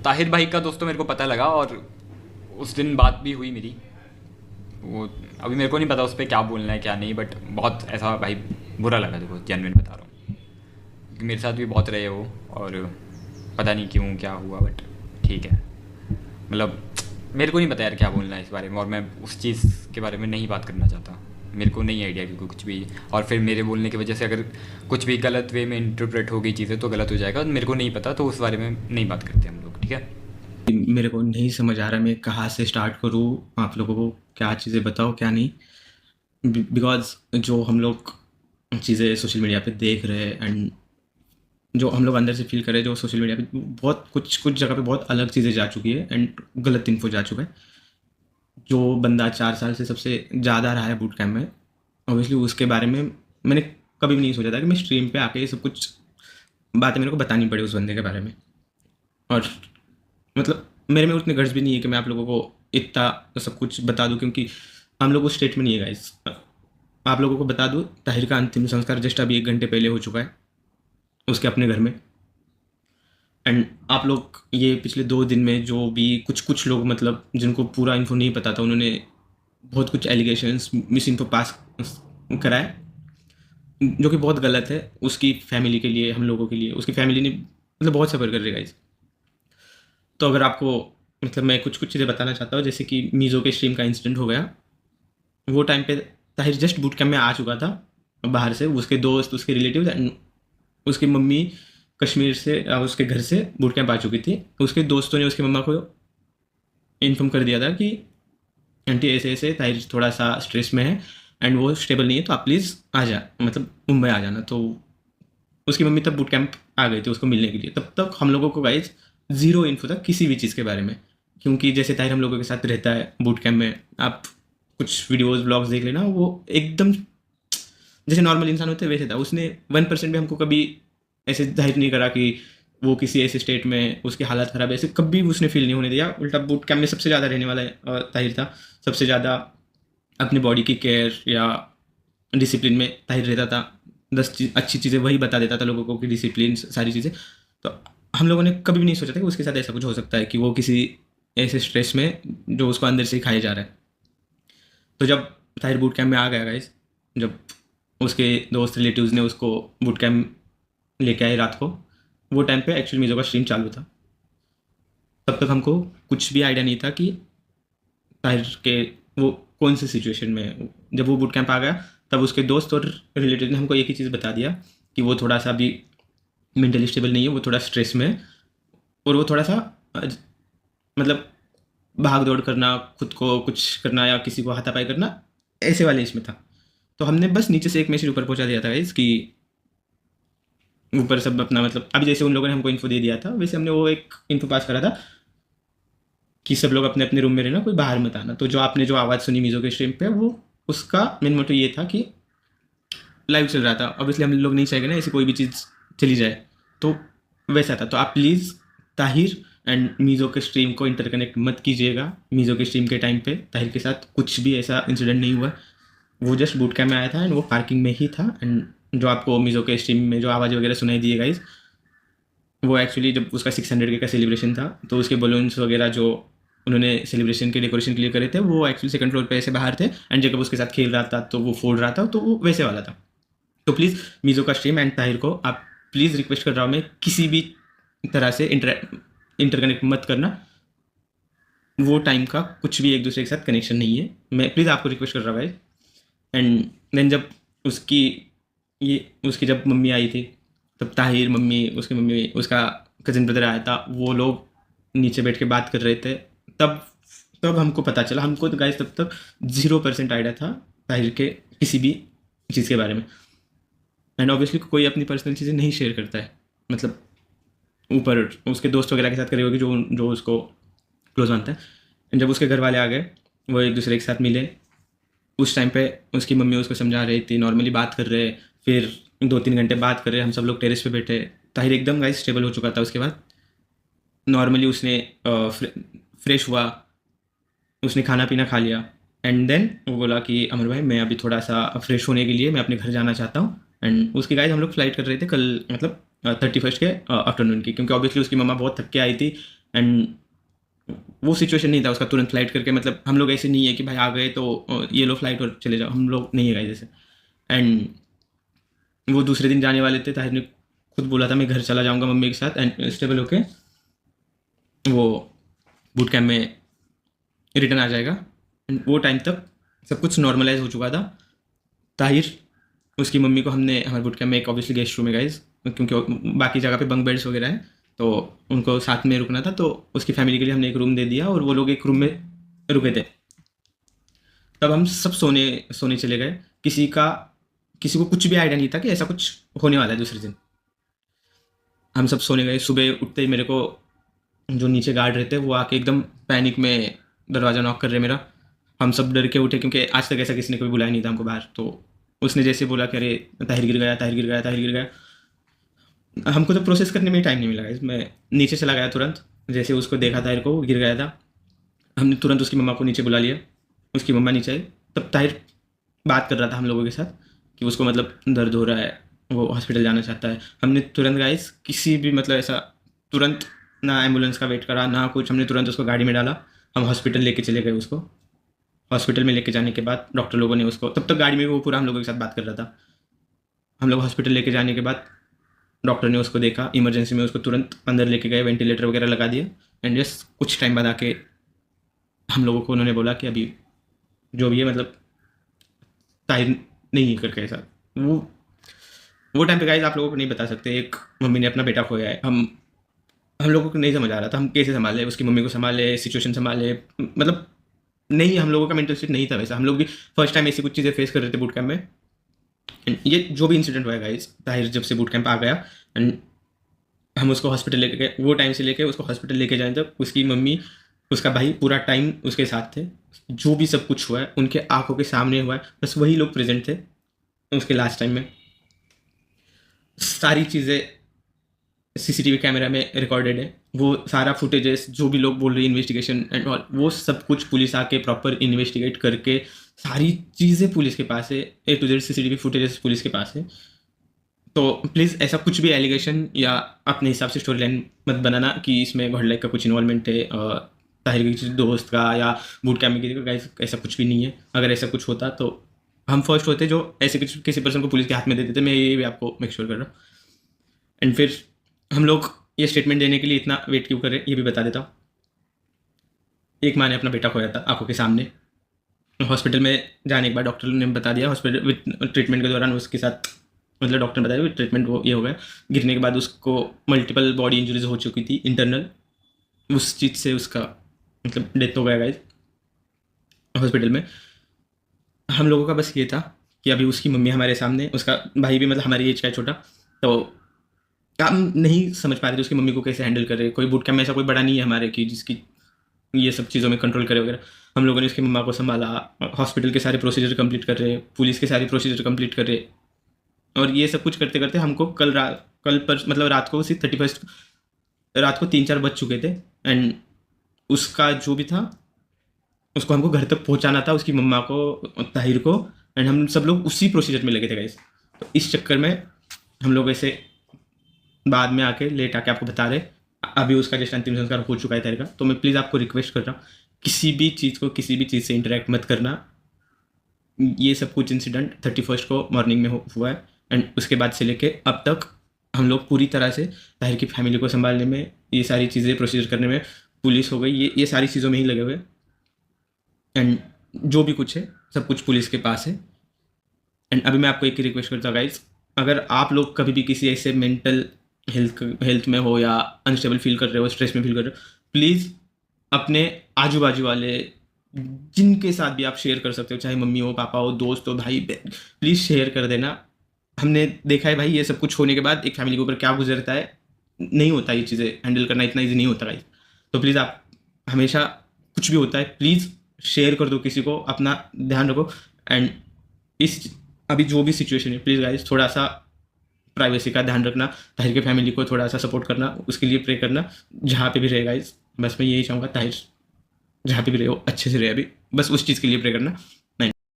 ताहिर भाई का दोस्तों मेरे को पता लगा, और उस दिन बात भी हुई मेरी। वो अभी मेरे को नहीं पता उस पर क्या बोलना है क्या नहीं, बट बहुत ऐसा भाई बुरा लगा, देखो जेन्युइन बता रहा हूँ, क्योंकि मेरे साथ भी बहुत रहे वो। और पता नहीं क्यों क्या हुआ, बट ठीक है। मतलब मेरे को नहीं पता यार क्या बोलना है इस बारे में, और मैं उस चीज़ के बारे में नहीं बात करना चाहता। मेरे को नहीं आइडिया, क्योंकि कुछ भी, और फिर मेरे बोलने की वजह से अगर कुछ भी गलत वे में इंटरप्रेट हो गई चीज़ें तो गलत हो जाएगा। मेरे को नहीं पता, तो उस बारे में नहीं बात करते हम लोग, ठीक है। मेरे को नहीं समझ आ रहा मैं कहाँ से स्टार्ट करूँ, आप लोगों को क्या चीज़ें बताओ क्या नहीं। बिकॉज जो हम लोग चीज़ें सोशल मीडिया पे देख रहे हैं एंड जो हम लोग अंदर से फील कर रहे हैं, जो सोशल मीडिया पे बहुत कुछ कुछ जगह पे बहुत अलग चीज़ें जा चुकी है एंड गलत इन्फो जा चुका है। जो बंदा 4 साल से सबसे ज़्यादा रहा है बूट कैम्प में, ऑब्वियसली उसके बारे में मैंने कभी भी नहीं सोचा था कि मैं स्ट्रीम पे आके ये सब कुछ बातें मेरे को बतानी पड़े उस बंदे के बारे में। और मतलब मेरे में उतने गट्स भी नहीं है कि मैं आप लोगों को इतना सब कुछ बता दूं, क्योंकि हम लोग उस स्टेट में नहीं है गाइस। आप लोगों को बता दूं, ताहिर का अंतिम संस्कार जस्ट अभी 1 घंटे पहले हो चुका है उसके अपने घर में। एंड आप लोग ये पिछले 2 दिन में जो भी कुछ कुछ लोग मतलब जिनको पूरा इन्फो नहीं पता था, उन्होंने बहुत कुछ एलिगेशंस मिस इन्फो पास कराए, जो कि बहुत गलत है उसकी फैमिली के लिए, हम लोगों के लिए। उसकी फैमिली ने मतलब बहुत सफ़र कर रही है गाइस। तो अगर आपको मतलब मैं कुछ कुछ चीज़ें बताना चाहता हूँ, जैसे कि मीज़ो के स्ट्रीम का इंसिडेंट हो गया। वो टाइम पे ताहिर जस्ट बूट कैम्प में आ चुका था बाहर से, उसके दोस्त उसके रिलेटिव एंड उसकी मम्मी कश्मीर से उसके घर से बूट कैम्प आ चुकी थी। उसके दोस्तों ने उसकी मम्मा को इन्फॉर्म कर दिया था कि आंटी ऐसे ऐसे ताहिर थोड़ा सा स्ट्रेस में है एंड वो स्टेबल नहीं है, तो आप प्लीज़ आ जा, मतलब मुंबई आ जाना। तो उसकी मम्मी तब बूट कैंप आ गई थी उसको मिलने के लिए। तब तक हम लोगों को गाइज ज़ीरो इन्फो था किसी भी चीज़ के बारे में, क्योंकि जैसे ताहिर हम लोगों के साथ रहता है बूट कैंप में, आप कुछ वीडियोस ब्लॉग्स देख लेना, वो एकदम जैसे नॉर्मल इंसान होते हैं वैसे था। उसने 1% भी हमको कभी ऐसे जाहिर नहीं करा कि वो किसी ऐसे स्टेट में उसकी हालत ख़राब है, ऐसे कभी उसने फील नहीं होने दिया। उल्टा बूट कैंप में सबसे ज़्यादा रहने वाला ताहिर था। सबसे ज़्यादा अपनी बॉडी की केयर या डिसिप्लिन में ताहिर रहता था। 10 अच्छी चीज़ें वही बता देता था लोगों को कि डिसिप्लिन सारी चीज़ें। तो हम लोगों ने कभी भी नहीं सोचा था कि उसके साथ ऐसा कुछ हो सकता है कि वो किसी ऐसे स्ट्रेस में जो उसको अंदर से ही खाया जा रहा है। तो जब ताहिर बूट कैम्प में आ गया गाइस, जब उसके दोस्त रिलेटिव्स ने उसको बूट कैम्प लेके आए रात को, वो टाइम पे एक्चुअली मीज़ो का स्ट्रीम चालू था। तब तक हमको कुछ भी आइडिया नहीं था कि ताहिर के वो कौन सी सिचुएशन में है। जब वो बूट कैंप आ गया तब उसके दोस्त और रिलेटिव ने हमको एक ही चीज़ बता दिया कि वो थोड़ा सा अभी मेंटली स्टेबल नहीं है, वो थोड़ा स्ट्रेस में है और वो थोड़ा सा मतलब भाग दौड़ करना, खुद को कुछ करना या किसी को हाथापाई करना, ऐसे वाले इसमें था। तो हमने बस नीचे से एक मैसेज ऊपर पहुंचा दिया था गाइस कि ऊपर सब अपना मतलब अभी जैसे उन लोगों ने हमको इन्फो दे दिया था वैसे हमने वो एक इन्फो पास करा था कि सब लोग अपने अपने रूम में रहना, कोई बाहर मत आना। तो जो आपने जो आवाज़ सुनी मीज़ो के स्ट्रीम पे, वो उसका मेन मोटो ये था कि लाइव चल रहा था, ऑब्वियसली हम लोग नहीं चाहेंगे ना ऐसी कोई भी चीज़ चली जाए, तो वैसा था। तो आप प्लीज़ ताहिर एंड मीज़ो के स्ट्रीम को इंटरकनेक्ट मत कीजिएगा। मीज़ो के स्ट्रीम के टाइम पे ताहिर के साथ कुछ भी ऐसा इंसिडेंट नहीं हुआ। वो जस्ट बूट कैम्प में आया था एंड वो पार्किंग में ही था। एंड जो आपको मीज़ो के स्ट्रीम में जो आवाज़ वगैरह सुनाई दी है गाइज, वो एक्चुअली जब उसका 600 के का सेलिब्रेशन था तो उसके बलून्स वगैरह जो उन्होंने सेलिब्रेशन के डेकोरेशन के लिए करे थे, वो एक्चुअली सेकंड फ्लोर पे ऐसे बाहर थे एंड जब उसके साथ खेल रहा था तो वो फोड़ रहा था, तो वो वैसे वाला था। तो प्लीज़ मीज़ो का स्ट्रीम एंड ताहिर को आप प्लीज़ रिक्वेस्ट कर रहा हूँ मैं, किसी भी तरह से इंटरकनेक्ट मत करना। वो टाइम का कुछ भी एक दूसरे के साथ कनेक्शन नहीं है। मैं प्लीज़ आपको रिक्वेस्ट कर रहा हूँ भाई। एंड देन जब उसकी ये उसकी जब मम्मी आई थी, तब ताहिर मम्मी उसकी मम्मी उसका कज़न ब्रदर आया था, वो लोग नीचे बैठ के बात कर रहे थे। तब तब हमको पता चला, हमको तो गाइस तब तक 0% आइडिया था ताहिर के किसी भी चीज़ के बारे में। एंड ऑब्वियसली कोई अपनी पर्सनल चीज़ें नहीं शेयर करता है, मतलब ऊपर उसके दोस्त वगैरह के साथ करी होगी जो जो उसको क्लोज मानता है। एंड जब उसके घर वाले आ गए, वो एक दूसरे के साथ मिले, उस टाइम पे उसकी मम्मी उसको समझा रही थी, नॉर्मली बात कर रहे, फिर 2-3 घंटे बात कर रहे, हम सब लोग टेरेस पे बैठे। ताहिर एकदम गाइस स्टेबल हो चुका था उसके बाद। नॉर्मली उसने फ्रेश हुआ, उसने खाना पीना खा लिया एंड देन वो बोला कि अमर भाई मैं अभी थोड़ा सा फ्रेश होने के लिए मैं अपने घर जाना चाहता हूँ। एंड उसकी गाइस हम लोग फ्लाइट कर रहे थे कल, मतलब 31 के आफ्टरनून की, क्योंकि ऑब्वियसली उसकी मम्मा बहुत थक के आई थी एंड वो सिचुएशन नहीं था उसका तुरंत फ्लाइट करके, मतलब हम लोग ऐसे नहीं है कि भाई आ गए तो ये लो फ्लाइट और चले जाओ, हम लोग नहीं है गाइस जैसे। एंड वो दूसरे दिन जाने वाले थे, ताहिर ने खुद बोला था मैं घर चला जाऊंगा मम्मी के साथ एंड स्टेबल होके वो बूट कैम्प में रिटर्न आ जाएगा। एंड वो टाइम तक सब कुछ नॉर्मलाइज हो चुका था। ताहिर उसकी मम्मी को हमने हमारे बूट कैम्प में एक ऑब्वियसली गेस्ट रूम है गाइज, क्योंकि बाकी जगह पे बंक बेड्स वगैरह हैं तो उनको साथ में रुकना था, तो उसकी फैमिली के लिए हमने एक रूम दे दिया और वो लोग एक रूम में रुके थे। तब हम सब सोने सोने चले गए। किसी को कुछ भी आइडिया नहीं था कि ऐसा कुछ होने वाला है दूसरे दिन। हम सब सोने गए। सुबह उठते ही मेरे को जो नीचे गार्ड रहते वो आके एकदम पैनिक में दरवाज़ा नॉक कर रहे मेरा। हम सब डर के उठे क्योंकि आज तक ऐसा किसी ने कभी बुलाया नहीं था हमको बाहर। तो उसने जैसे बोला कि अरे ताहिर गिर गया, ताहिर गिर गया, ताहिर गिर गया। हमको तो प्रोसेस करने में टाइम नहीं मिला। मैं नीचे चला गया तुरंत, जैसे उसको देखा ताहिर को गिर गया था। हमने तुरंत उसकी मम्मा को नीचे बुला लिया। उसकी मम्मा नीचे आई। तब ताहिर बात कर रहा था हम लोगों के साथ कि उसको मतलब दर्द हो रहा है, वो हॉस्पिटल जाना चाहता है। हमने तुरंत गाइस किसी भी मतलब ऐसा तुरंत ना एम्बुलेंस का वेट करा ना कुछ, हमने तुरंत उसको गाड़ी में डाला। हम हॉस्पिटल लेके चले गए उसको। हॉस्पिटल में लेके जाने के बाद डॉक्टर लोगों ने उसको, तब तक गाड़ी में वो पूरा हम लोगों के साथ बात कर रहा था। हम लोग हॉस्पिटल लेके जाने के बाद डॉक्टर ने उसको देखा, इमरजेंसी में उसको तुरंत अंदर लेके गए, वेंटिलेटर वगैरह लगा दिया। एंड जस्ट कुछ टाइम बाद आके हम लोगों को उन्होंने बोला कि अभी जो भी है मतलब ताहिर नहीं है करके ऐसा। वो टाइम पे गाइस आप लोगों को नहीं बता सकते, एक मम्मी ने अपना बेटा खोया है। हम लोगों को नहीं समझ आ रहा था हम कैसे संभाले, उसकी मम्मी को संभाले, सिचुएशन संभाले, मतलब नहीं, हम लोगों का मेंटल स्टेट नहीं था वैसा। हम लोग भी फर्स्ट टाइम ऐसी कुछ चीज़ें फेस कर रहे थे बूट कैम्प में। एंड ये जो भी इंसिडेंट हुआ है गाइस, ताहिर जब से बूट कैम्प आ गया एंड हम उसको हॉस्पिटल लेके गए, वो टाइम से लेके उसको हॉस्पिटल लेके जाए तक उसकी मम्मी उसका भाई पूरा टाइम उसके साथ थे। जो भी सब कुछ हुआ है उनके आंखों के सामने हुआ है, बस वही लोग प्रेजेंट थे उसके लास्ट टाइम में। सारी चीज़ें सीसीटीवी कैमरा में रिकॉर्डेड है। वो सारा फुटेजेस जो भी लोग बोल रहे हैं इन्वेस्टिगेशन एंड ऑल, वो सब कुछ पुलिस आके प्रॉपर इन्वेस्टिगेट करके सारी चीज़ें पुलिस के पास है। A to Z CCTV footages police के पास है। तो प्लीज़ ऐसा कुछ भी एलिगेशन या अपने हिसाब से स्टोरी लाइन मत बनाना कि इसमें गॉड लाइक का कुछ इन्वॉल्वमेंट है, ताहिर के किसी दोस्त का या बूट कैम्प में किसी का। गाइस ऐसा कुछ भी नहीं है। अगर ऐसा कुछ होता तो हम फर्स्ट होते जो ऐसे किसी पर्सन को पुलिस के हाथ में दे देते। मैं ये भी आपको मेक श्योर कर रहा हूँ। एंड फिर हम लोग ये स्टेटमेंट देने के लिए इतना वेट क्यों कर रहे हैं ये भी बता देता हूँ। एक माँ ने अपना बेटा खोया था आंखों के सामने। हॉस्पिटल में जाने के बाद डॉक्टर ने बता दिया, हॉस्पिटल ट्रीटमेंट के दौरान उसके साथ मतलब डॉक्टर ने बताया ट्रीटमेंट वो ये हो गया। गिरने के बाद उसको मल्टीपल बॉडी इंजरीज हो चुकी थी इंटरनल, उस चीज़ से उसका मतलब डेथ हो गया गाइस हॉस्पिटल में। हम लोगों का बस ये था कि अभी उसकी मम्मी हमारे सामने, उसका भाई भी मतलब हमारी एज का है छोटा, तो हम नहीं समझ पा रहे थे उसकी मम्मी को कैसे हैंडल कर रहे। कोई बूट कैम्प में ऐसा कोई बड़ा नहीं है हमारे कि जिसकी ये सब चीज़ों में कंट्रोल करे वगैरह। हम लोगों ने उसकी मम्मा को संभाला, हॉस्पिटल के सारे प्रोसीजर कंप्लीट कर रहे, पुलिस के सारे प्रोसीजर कंप्लीट कर रहे। और ये सब कुछ करते करते हमको कल पर मतलब रात को उसी 31 रात को 3-4 बज चुके थे। एंड उसका जो भी था उसको हमको घर तक पहुंचाना था, उसकी मम्मा को, ताहिर को। एंड हम सब लोग उसी प्रोसीजर में लगे थे गाइस। तो इस चक्कर में हम लोग ऐसे बाद में आके लेट आके आपको बता रहे अभी उसका जस्ट अंतिम संस्कार हो चुका है ताहिर का। तो मैं प्लीज़ आपको रिक्वेस्ट कर रहा हूँ किसी भी चीज़ से इंटरेक्ट मत करना। ये सब कुछ इंसिडेंट 31 को मॉर्निंग में हुआ है। एंड उसके बाद से लेके अब तक हम लोग पूरी तरह से ताहिर की फैमिली को संभालने में, ये सारी चीज़ें प्रोसीजर करने में, पुलिस हो गई, ये सारी चीज़ों में ही लगे हुए। एंड जो भी कुछ है सब कुछ पुलिस के पास है। एंड अभी मैं आपको एक ही रिक्वेस्ट करता हूँ गाइज, अगर आप लोग कभी भी किसी ऐसे मेंटल हेल्थ में हो या अनस्टेबल फील कर रहे हो, स्ट्रेस में फील कर रहे हो, प्लीज़ अपने आजू बाजू वाले जिनके साथ भी आप शेयर कर सकते हो, चाहे मम्मी हो, पापा हो, दोस्त हो, भाई बहन, प्लीज़ शेयर कर देना। हमने देखा है भाई ये सब कुछ होने के बाद एक फैमिली के ऊपर क्या गुजरता है। नहीं होता ये चीज़ें हैंडल करना इतना ईजी नहीं होता गाइस। तो प्लीज़ आप हमेशा कुछ भी होता है प्लीज़ शेयर कर दो किसी को, अपना ध्यान रखो। एंड इस अभी जो भी सिचुएशन है प्लीज़ गाइस थोड़ा सा प्राइवेसी का ध्यान रखना, ताहिर के फैमिली को थोड़ा सा सपोर्ट करना, उसके लिए प्रे करना जहाँ पे भी रहे गाइस। बस मैं यही चाहूँगा ताहिर जहाँ पे भी रहे हो अच्छे से रहे, अभी बस उस चीज़ के लिए प्रे करना।